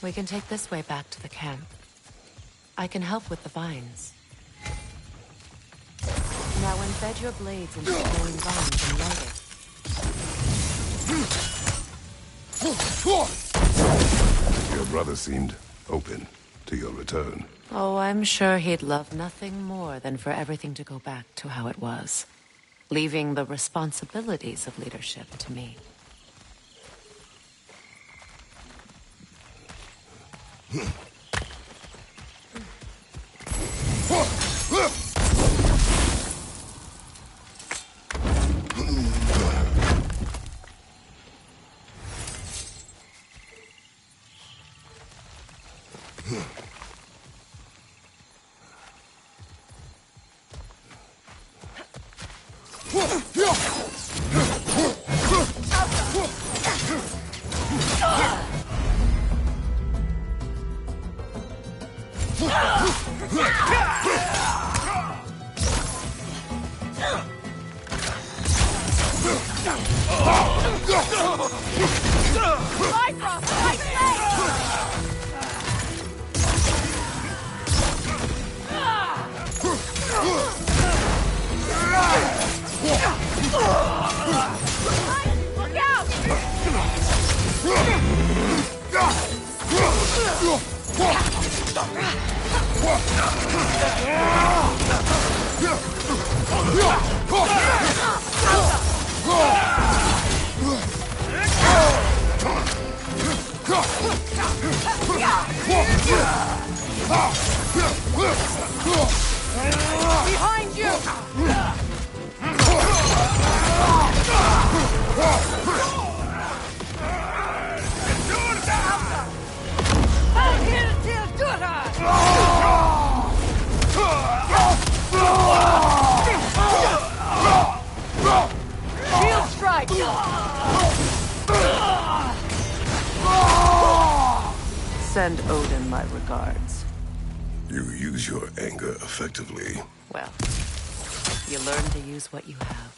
We can take this way back to the camp. I can help with the vines. Now embed your blades into the glowing vines and light it. Your brother seemed open to your return. Oh, I'm sure he'd love nothing more than for everything to go back to how it was, leaving the responsibilities of leadership to me. Behind you! Shield strike! Send Odin my regards. You use your anger effectively. Well, you learn to use what you have.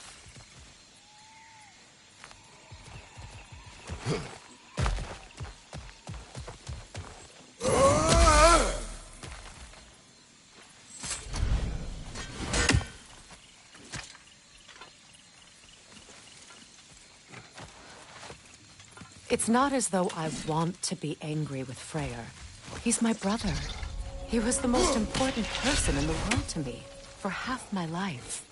It's not as though I want to be angry with Freyr. He's my brother. He was the most important person in the world to me for half my life.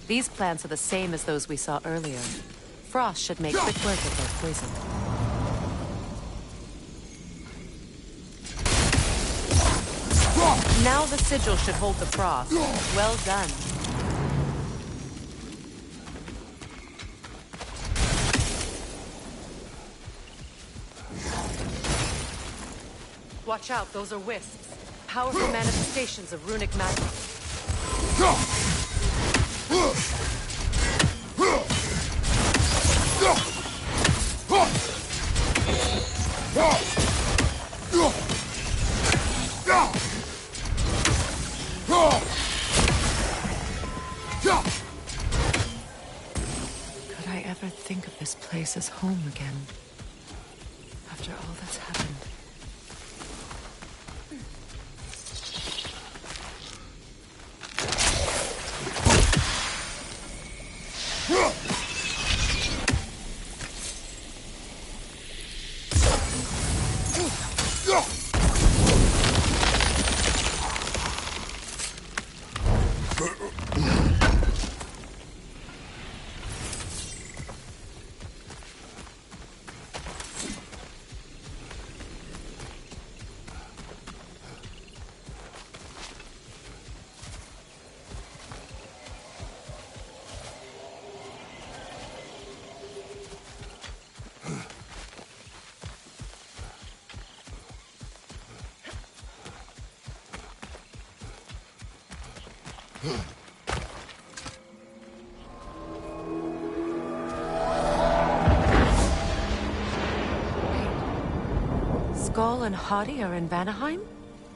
These plants are the same as those we saw earlier. Frost should make quick work of their poison. Now the sigil should hold the frost. Well done. Watch out, those are wisps. Powerful manifestations of runic magic. Could I ever think of this place as home again? After all that's happened. Skull and Hati are in Vanaheim?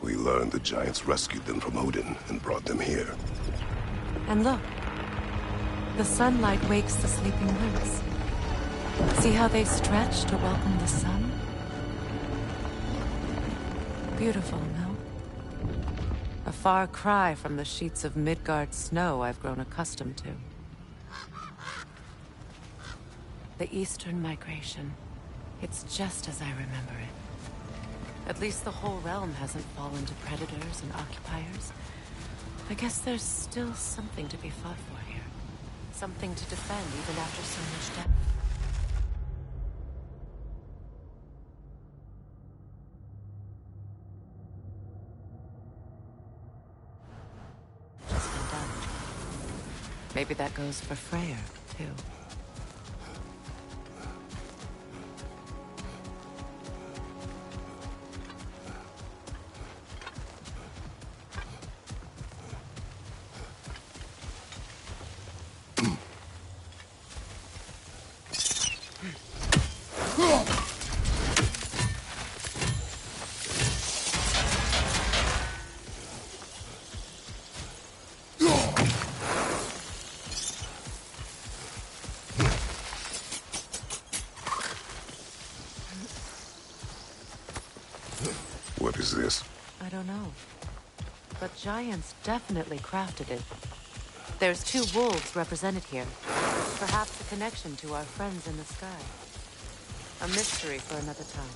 We learned the giants rescued them from Odin and brought them here. And look. The sunlight wakes the sleeping winds. See how they stretch to welcome the sun? Beautiful, no? A far cry from the sheets of Midgard snow I've grown accustomed to. The Eastern migration. It's just as I remember it. At least the whole realm hasn't fallen to predators and occupiers. I guess there's still something to be fought for here. Something to defend even after so much death. Just been done. Maybe that goes for Freyr, too. What is this? I don't know. But giants definitely crafted it. There's 2 wolves represented here. Perhaps a connection to our friends in the sky. A mystery for another time.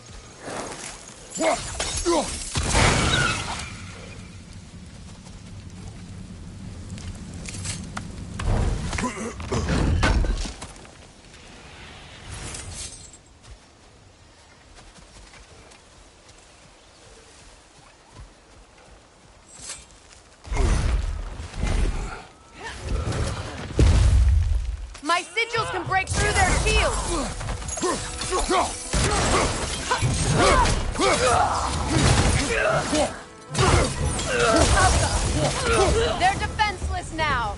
My sigils can break through their shields! They're defenseless now!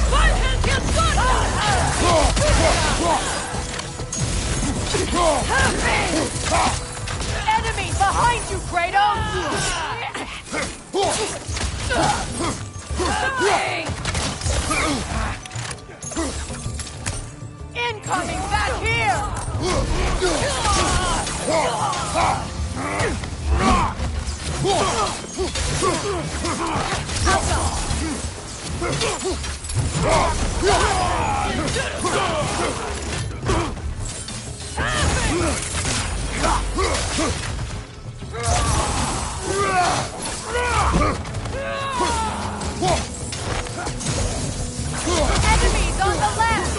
One hand gets good! Enemy behind you, Kratos! Incoming back here! Enemies on the left!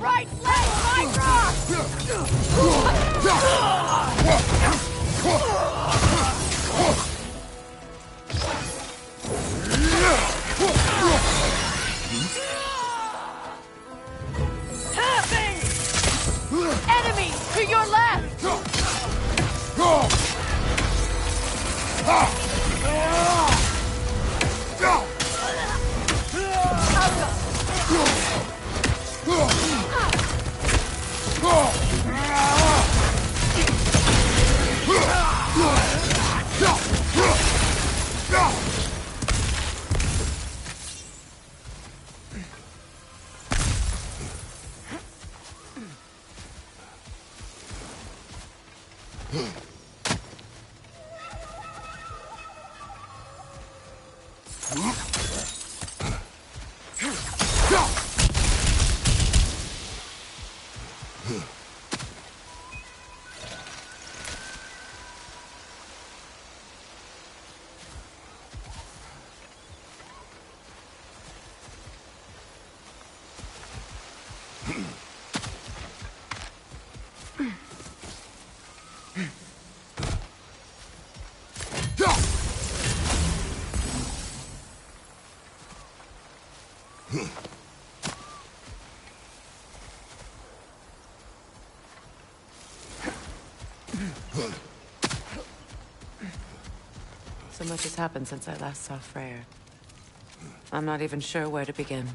Right leg, right rock! Enemy to your left! So much has happened since I last saw Freyr. I'm not even sure where to begin.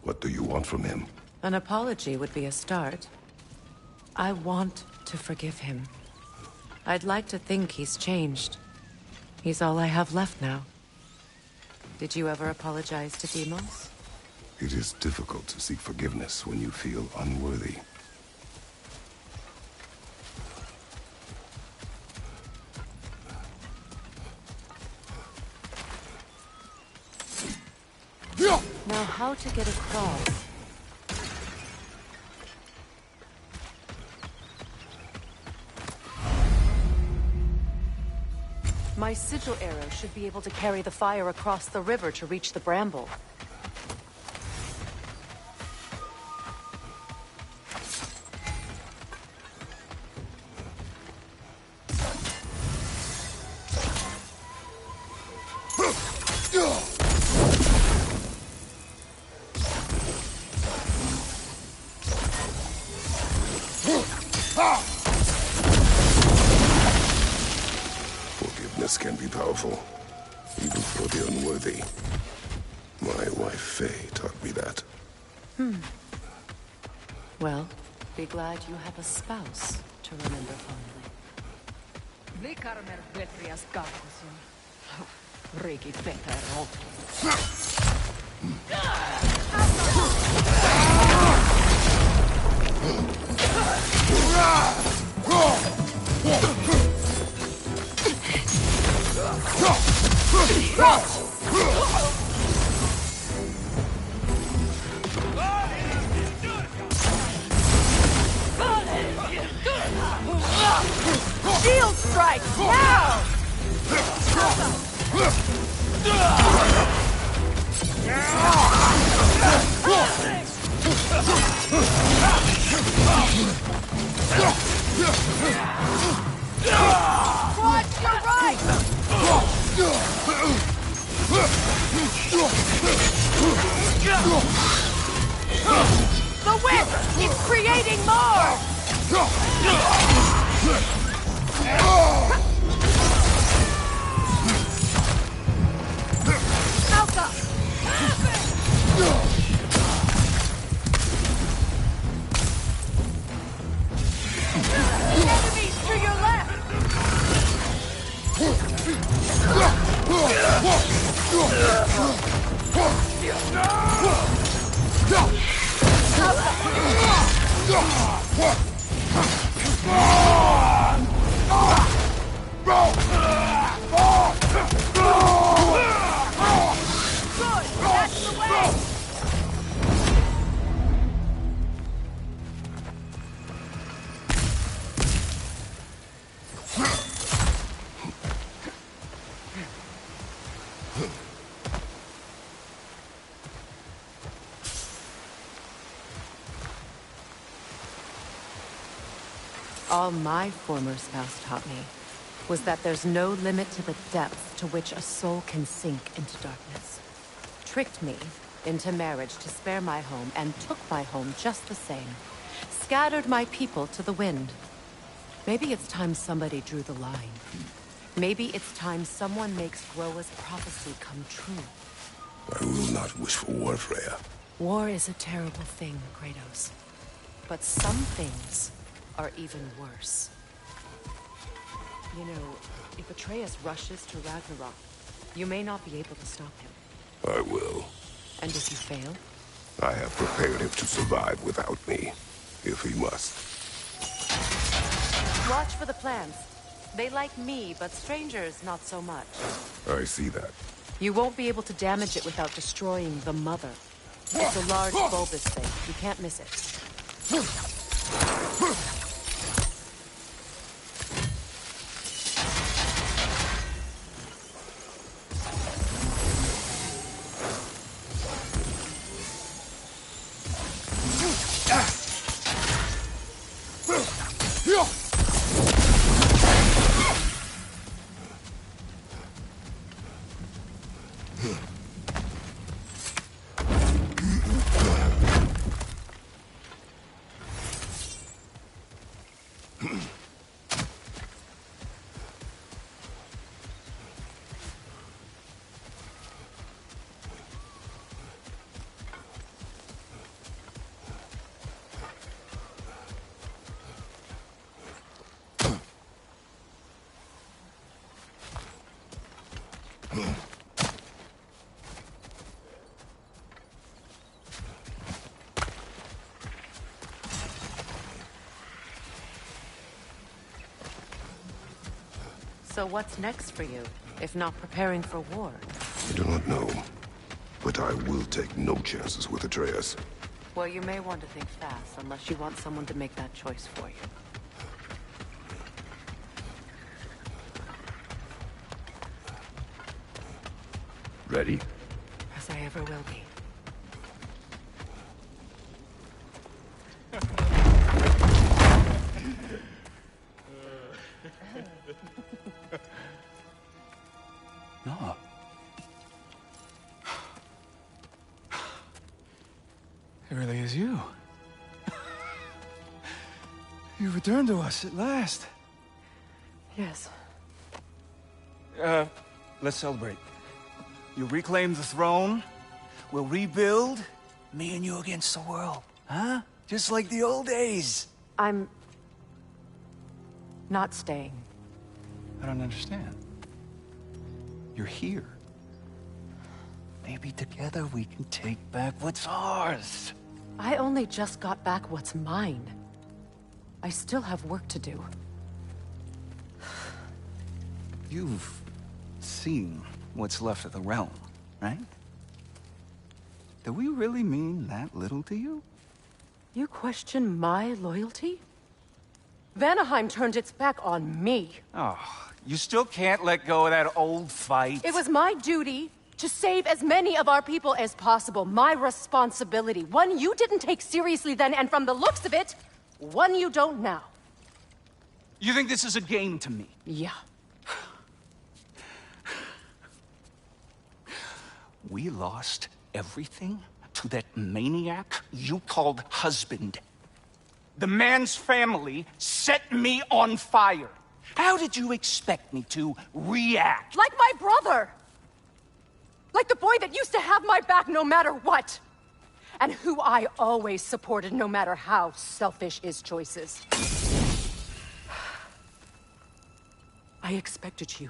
What do you want from him? An apology would be a start. I want to forgive him. I'd like to think he's changed. He's all I have left now. Did you ever apologize to Demos? It is difficult to seek forgiveness when you feel unworthy. Now how to get across? My sigil arrow should be able to carry the fire across the river to reach the bramble. Forgiveness can be powerful, even for the unworthy. My wife Faye taught me that. Well, be glad you have a spouse to remember fondly. Shield strike! Now! Watch your right! The whip is creating more! Alpha! Enemies to your left! Good! That's the way! All my former spouse taught me was that there's no limit to the depth to which a soul can sink into darkness. Tricked me into marriage to spare my home and took my home just the same. Scattered my people to the wind. Maybe it's time somebody drew the line. Maybe it's time someone makes GoW's prophecy come true. I will not wish for war, Freya. War is a terrible thing, Kratos. But some things are even worse. You know, if Atreus rushes to Ragnarok, you may not be able to stop him. I will. And if you fail? I have prepared him to survive without me, if he must. Watch for the plants. They like me, but strangers not so much. I see that. You won't be able to damage it without destroying the mother. It's a large bulbous thing. You can't miss it. So what's next for you, if not preparing for war? I do not know, but I will take no chances with Atreus. Well, you may want to think fast, unless you want someone to make that choice for you. Ready? As I ever will be. No. It really is you. You returned to us at last. Yes. Let's celebrate. You reclaim the throne. We'll rebuild. Me and you against the world. Huh? Just like the old days. I'm... not staying. I don't understand. You're here. Maybe together we can take back what's ours. I only just got back what's mine. I still have work to do. You've seen what's left of the realm, right? Do we really mean that little to you? You question my loyalty? Vanaheim turned its back on me. Oh, you still can't let go of that old fight? It was my duty to save as many of our people as possible. My responsibility. One you didn't take seriously then, and from the looks of it, one you don't now. You think this is a game to me? Yeah. We lost everything to that maniac you called husband. The man's family set me on fire. How did you expect me to react? Like my brother! Like the boy that used to have my back no matter what! And who I always supported no matter how selfish his choices. I expected you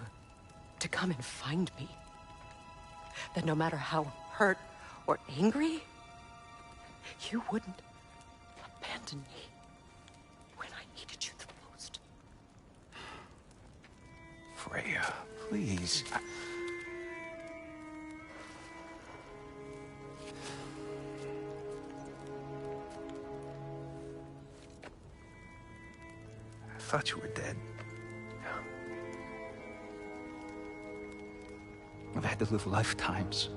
to come and find me. That no matter how hurt or angry, you wouldn't abandon me when I needed you the most. Freya, please. I thought you were dead. I've had to live lifetimes.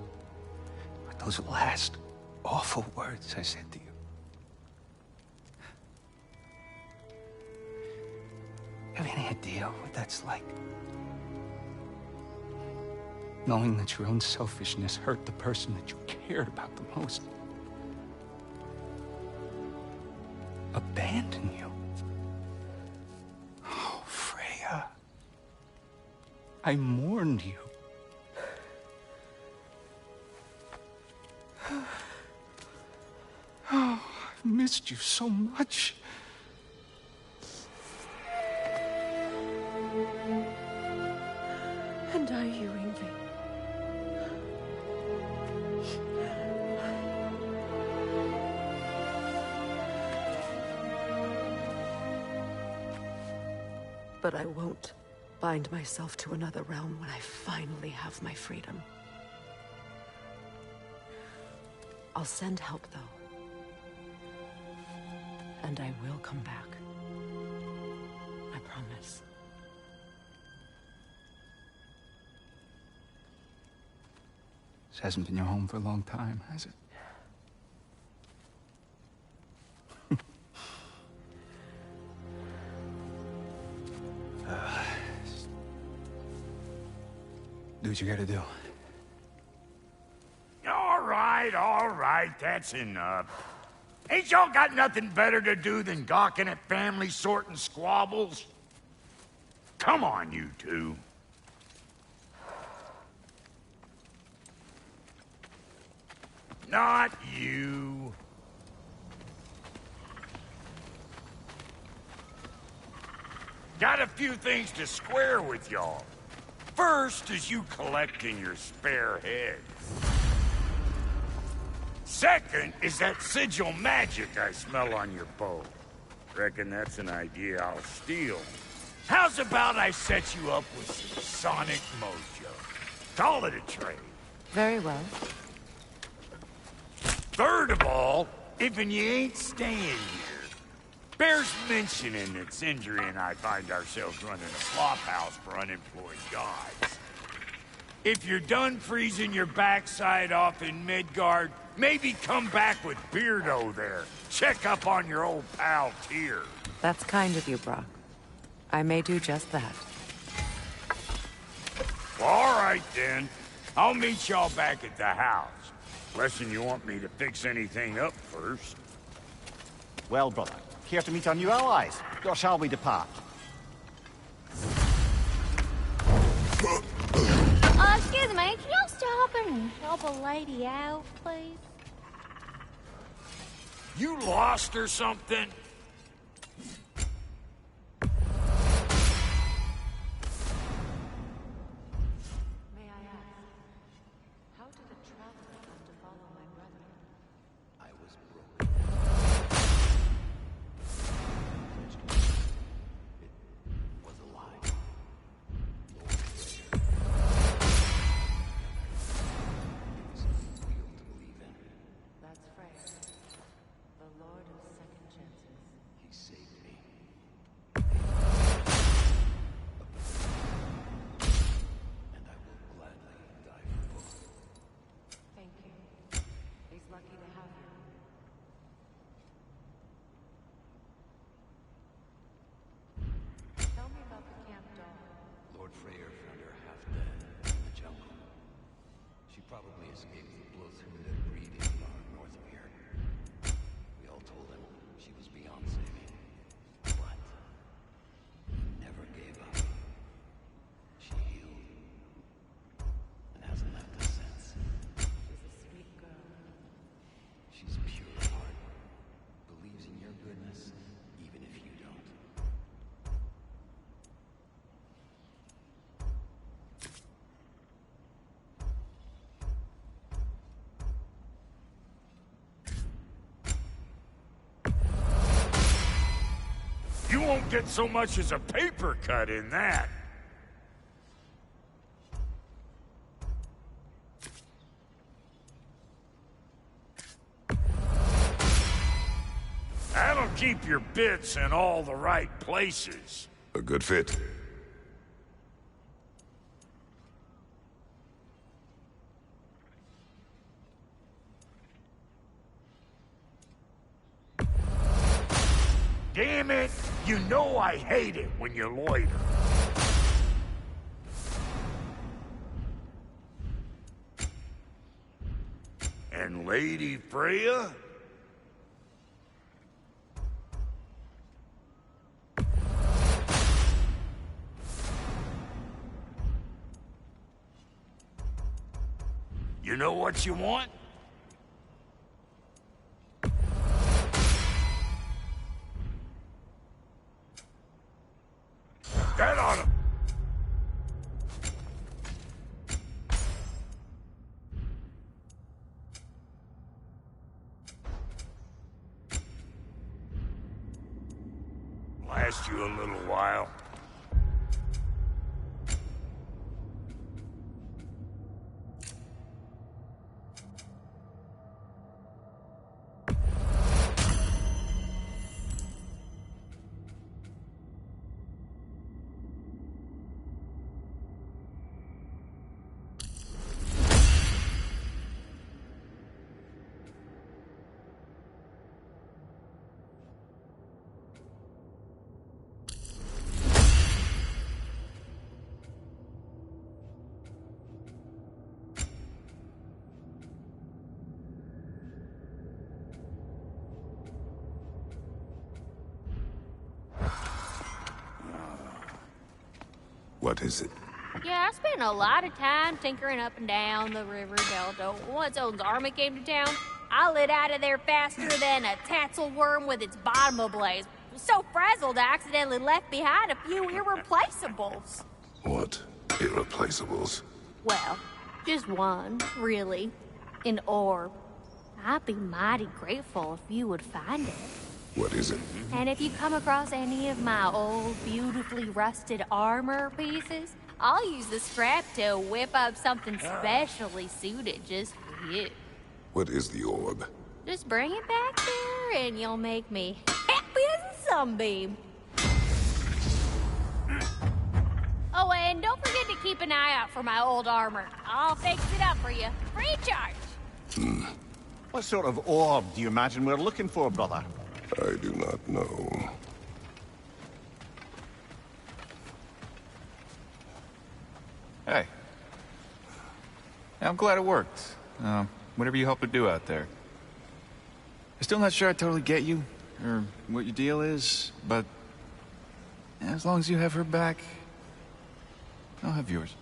But those last awful words I said to you. Have any idea what that's like? Knowing that your own selfishness hurt the person that you cared about the most. Abandon you. Oh, Freya. I mourned you. Oh, I've missed you so much. And are you, Ingvi? But I won't bind myself to another realm when I finally have my freedom. I'll send help, though. And I will come back. I promise. This hasn't been your home for a long time, has it? Do what you gotta do. All right, that's enough. Ain't y'all got nothing better to do than gawking at family sorting squabbles? Come on, you two. Not you. Got a few things to square with y'all. First is you collecting your spare heads. Second is that sigil magic I smell on your bow. Reckon that's an idea I'll steal. How's about I set you up with some sonic mojo? Call it a trade. Very well. Third of all, if you ain't staying here, bears mentioning that Sindri and I find ourselves running a slop house for unemployed gods. If you're done freezing your backside off in Midgard, maybe come back with Beardo there. Check up on your old pal Tyr. That's kind of you, Brock. I may do just that. All right, then. I'll meet y'all back at the house. Unless you want me to fix anything up first. Well, brother, care to meet our new allies? Or shall we depart? Excuse me, can y'all stop and help a lady out, please? You lost or something? May I ask, how did a traveler come to follow my brother? I was broken. It was a lie. That's Freya, the Lord of Second Chances. He saved me. And I will gladly die for both. Thank you. He's lucky to have you. Tell me about the camp dog. Lord Freyr found her half dead in the jungle. She probably escaped the Bloodhunter breeding barn north of here. We all told him she was beyond saving. But he never gave up. She healed. And hasn't left us since. She's a sweet girl. She's pure of heart. Believes in your goodness, even if you don't. You won't get so much as a paper cut in that. That'll keep your bits in all the right places. A good fit. Damn it! You know I hate it when you loiter. And Lady Freya? You know what you want? That oughta... last you a little while. What is it? Yeah, I spent a lot of time tinkering up and down the river delta. Once Odin's army came to town, I lit out of there faster than a tassel worm with its bottom ablaze. So frazzled, I accidentally left behind a few irreplaceables. What? Irreplaceables? Well, just one, really. An orb. I'd be mighty grateful if you would find it. What is it? And if you come across any of my old, beautifully rusted armor pieces, I'll use the scrap to whip up something specially suited just for you. What is the orb? Just bring it back here and you'll make me happy as a sunbeam. Oh, and don't forget to keep an eye out for my old armor. I'll fix it up for you. Free charge. What sort of orb do you imagine we're looking for, brother? I do not know. Hey. Yeah, I'm glad it worked. Whatever you helped her do out there. I'm still not sure I totally get you, or what your deal is, but as long as you have her back, I'll have yours.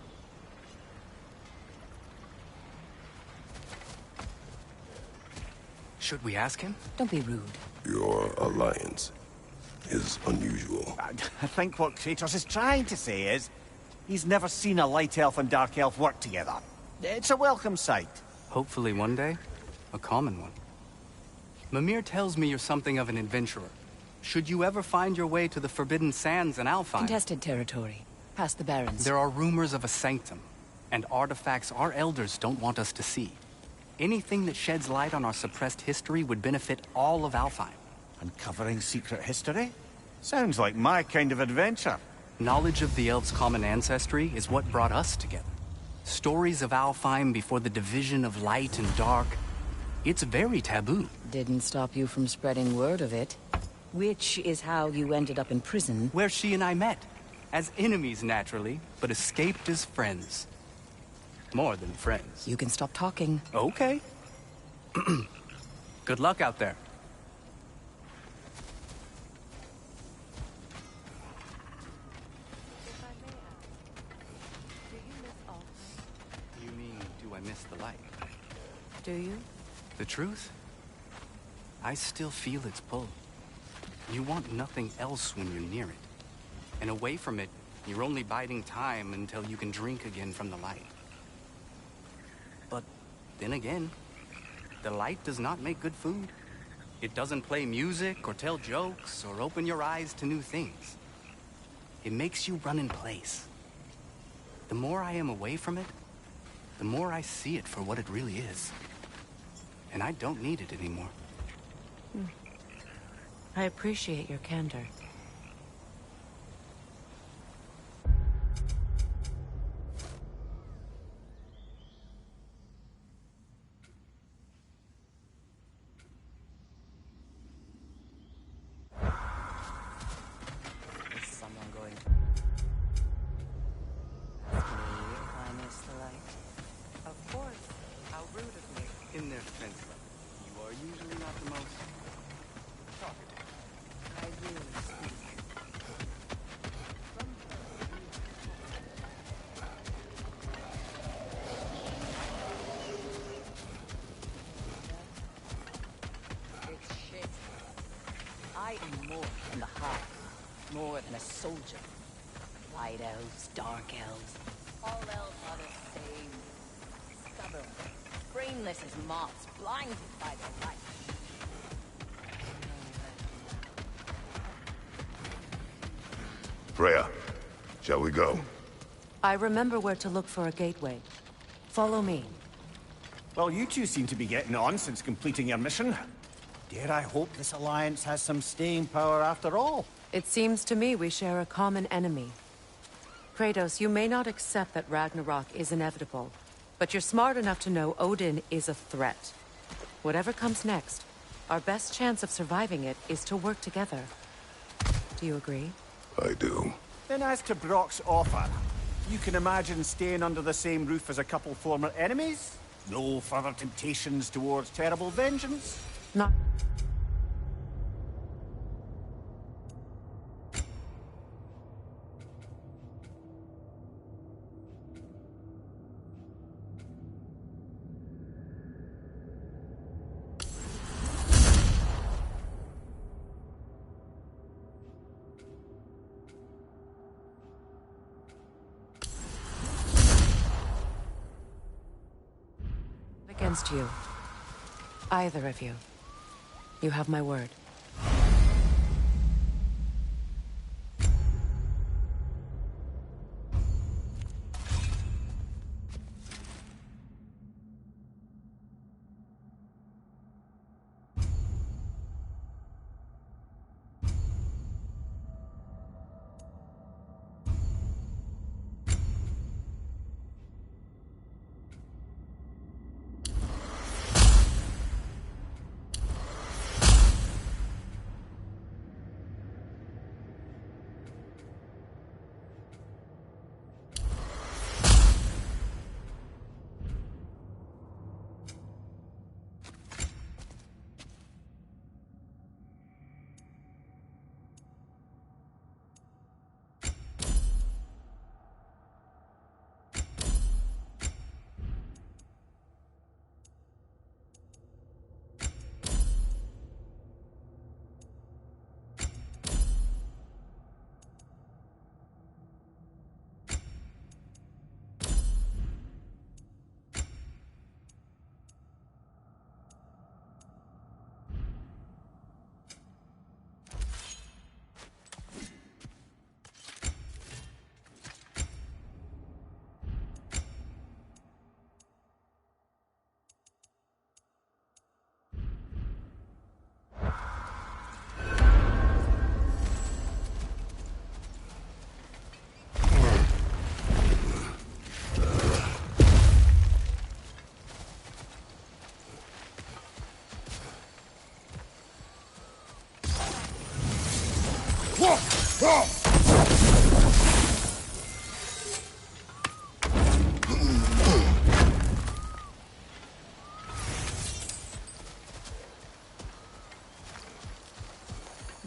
Should we ask him? Don't be rude. Your alliance is unusual. I think what Kratos is trying to say is, he's never seen a light elf and dark elf work together. It's a welcome sight. Hopefully one day, a common one. Mimir tells me you're something of an adventurer. Should you ever find your way to the Forbidden Sands in Alfheim... Contested territory. Past the Barrens. There are rumors of a sanctum, and artifacts our elders don't want us to see. Anything that sheds light on our suppressed history would benefit all of Alfheim. Uncovering secret history? Sounds like my kind of adventure. Knowledge of the elves' common ancestry is what brought us together. Stories of Alfheim before the division of light and dark. It's very taboo. Didn't stop you from spreading word of it. Which is how you ended up in prison. Where she and I met. As enemies, naturally, but escaped as friends. More than friends. You can stop talking. Okay. Good luck out there. You mean, do I miss the light? Do you? The truth? I still feel its pull. You want nothing else when you're near it. And away from it, you're only biding time until you can drink again from the light. But then again, the light does not make good food. It doesn't play music or tell jokes or open your eyes to new things. It makes you run in place. The more I am away from it, the more I see it for what it really is. And I don't need it anymore. I appreciate your candor. Is someone going? Ask me if I miss the light. Of course. How rude of me. In their defense, you are usually not the most talkative. I really speak. It's shit. I am more than the heart. More than a soldier. Light elves, dark elves. All elves are the same. Stubborn. Brainless as moths, blinded by the light. Freya, shall we go? I remember where to look for a gateway. Follow me. Well, you two seem to be getting on since completing your mission. Dare I hope this alliance has some staying power after all? It seems to me we share a common enemy. Kratos, you may not accept that Ragnarok is inevitable, but you're smart enough to know Odin is a threat. Whatever comes next, our best chance of surviving it is to work together. Do you agree? I do. Then as to Brock's offer, you can imagine staying under the same roof as a couple former enemies? No further temptations towards terrible vengeance? Not... against you. Either of you. You have my word.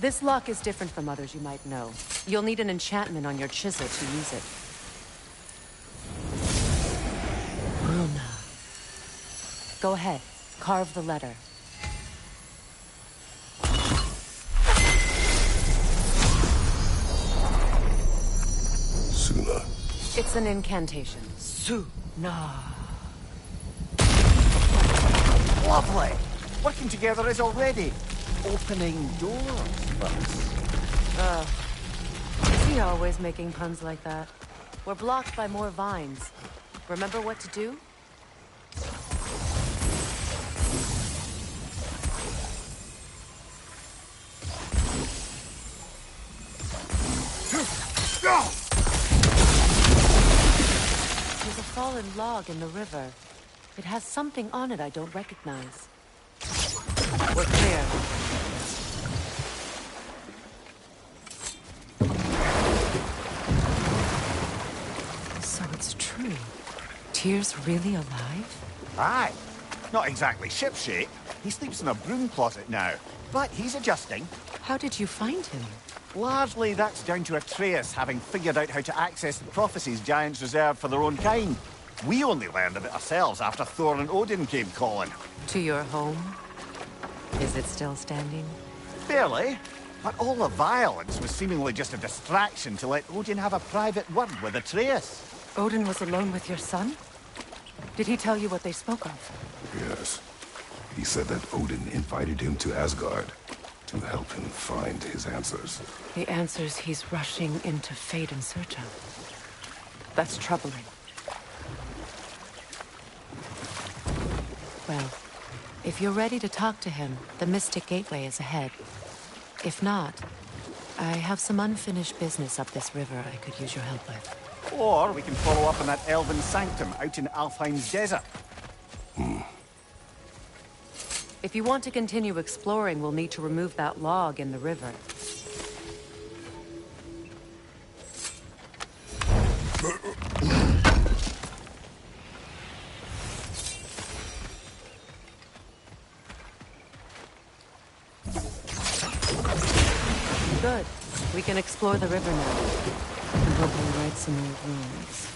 This lock is different from others you might know. You'll need an enchantment on your chisel to use it. Runa. Go ahead. Carve the letter. Suna. It's an incantation. Suna. Lovely! Working together is already opening doors for us. Is he always making puns like that? We're blocked by more vines. Remember what to do? There's a fallen log in the river. It has something on it I don't recognize. We're clear. So it's true. Tyr's really alive? Aye. Not exactly shipshape. He sleeps in a broom closet now. But he's adjusting. How did you find him? Largely, that's down to Atreus having figured out how to access the prophecies giants reserved for their own kind. We only learned of it ourselves after Thor and Odin came calling. To your home? Is it still standing? Barely. But all the violence was seemingly just a distraction to let Odin have a private word with Atreus. Odin was alone with your son? Did he tell you what they spoke of? Yes. He said that Odin invited him to Asgard to help him find his answers. The answers he's rushing into fate in search of. That's troubling. Well, if you're ready to talk to him, the Mystic Gateway is ahead. If not, I have some unfinished business up this river I could use your help with. Or we can follow up on that elven sanctum out in Alfheim's desert. If you want to continue exploring, we'll need to remove that log in the river. Good. We can explore the river now. And hopefully right some old ruins.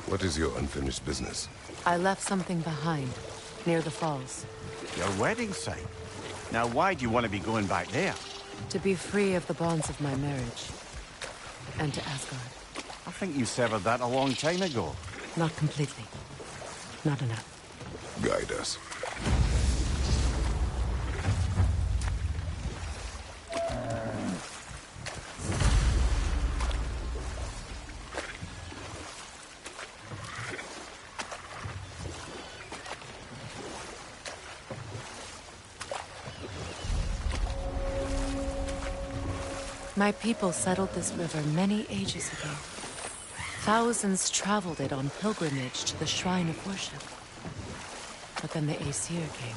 What is your unfinished business? I left something behind, near the falls. Your wedding site. Now why do you want to be going back there? To be free of the bonds of my marriage. And to Asgard. I think you severed that a long time ago. Not completely. Not enough. Guide us. My people settled this river many ages ago. Thousands traveled it on pilgrimage to the shrine of worship. But then the Aesir came.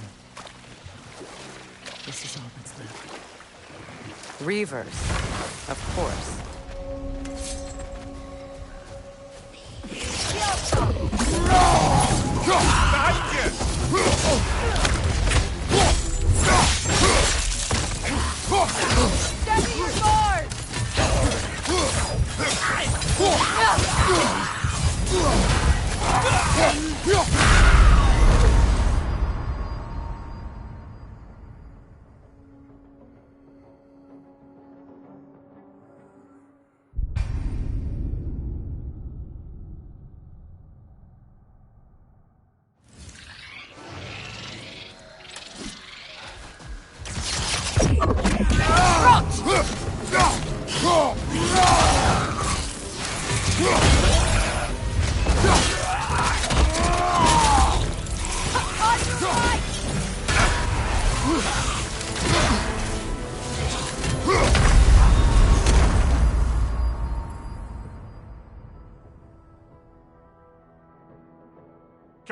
This is all that's left. Reavers, of course. Steady your guard!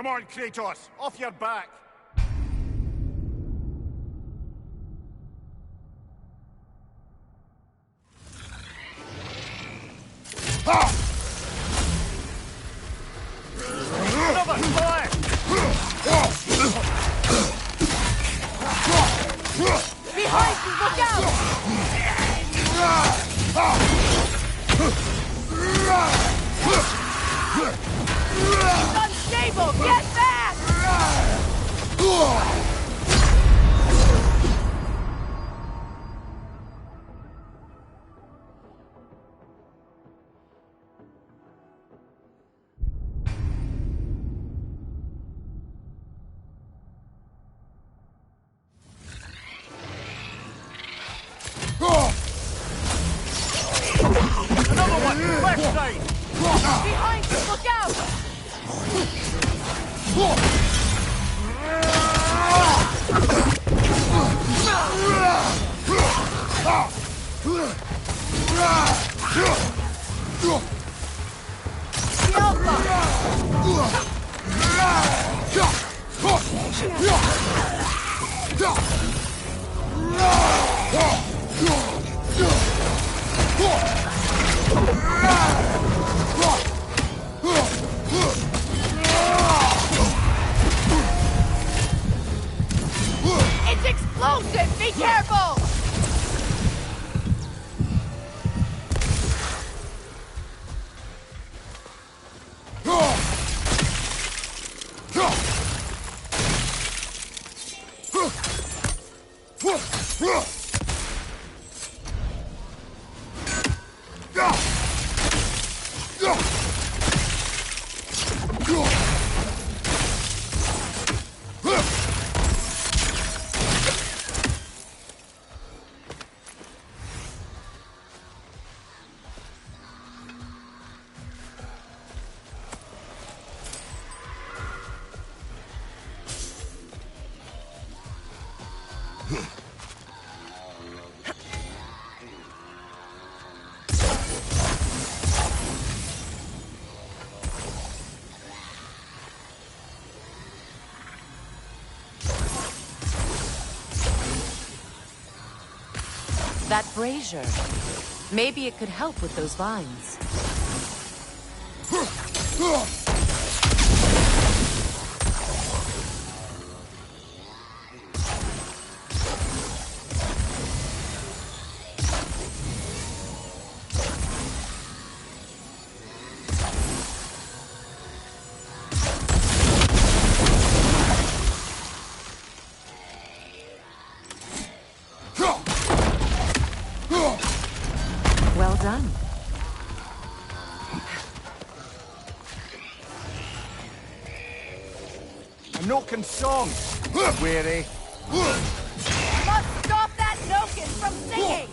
Come on, Kratos! Off your back! Another fire! Behind you, look out! He's unstable! Get back! Another one! Left side! Behind you, look out! It's explosive! Be careful! That brazier. Maybe it could help with those vines. Well done. A Noken song! Weary. Must stop that Noken from singing!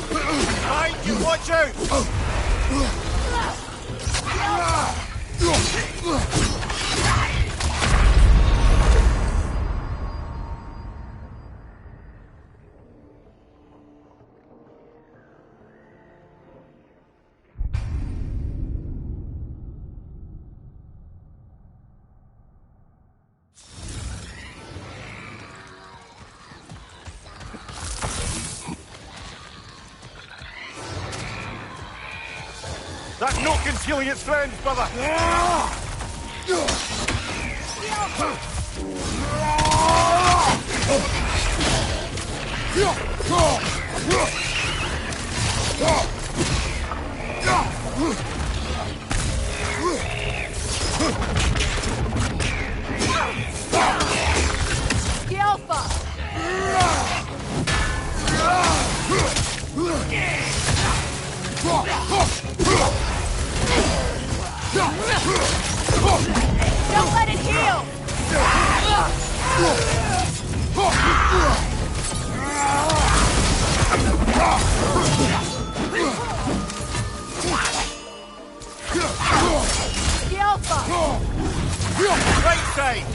Behind you, watch out! That Noken's healing its friends, brother! Don't let it heal! The Alpha! Right side!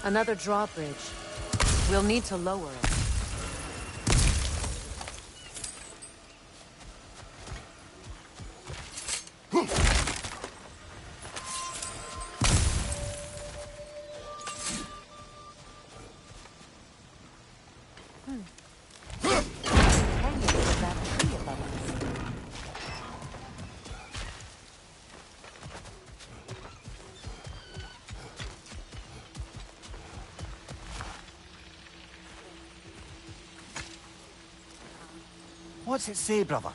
Another drawbridge. We'll need to lower it. What's it say, brother?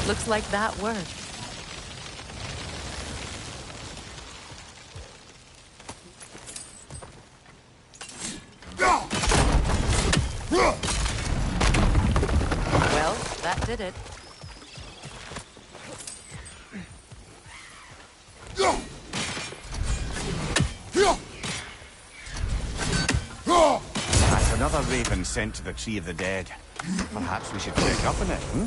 Looks like that worked. Well, that did it. That's another raven sent to the Tree of the Dead. Perhaps we should check up on it, hmm?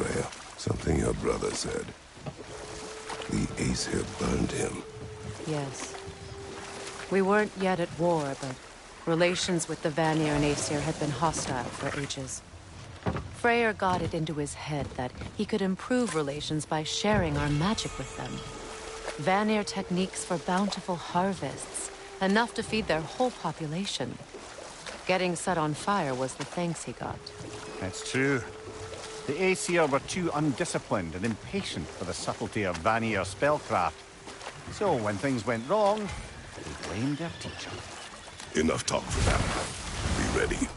Freya. Something your brother said. The Aesir burned him. Yes. We weren't yet at war, but relations with the Vanir and Aesir had been hostile for ages. Freyr got it into his head that he could improve relations by sharing our magic with them. Vanir techniques for bountiful harvests, enough to feed their whole population. Getting set on fire was the thanks he got. It's true. The Aesir were too undisciplined and impatient for the subtlety of Vanir spellcraft. So when things went wrong, they blamed their teacher. Enough talk for now. Be ready.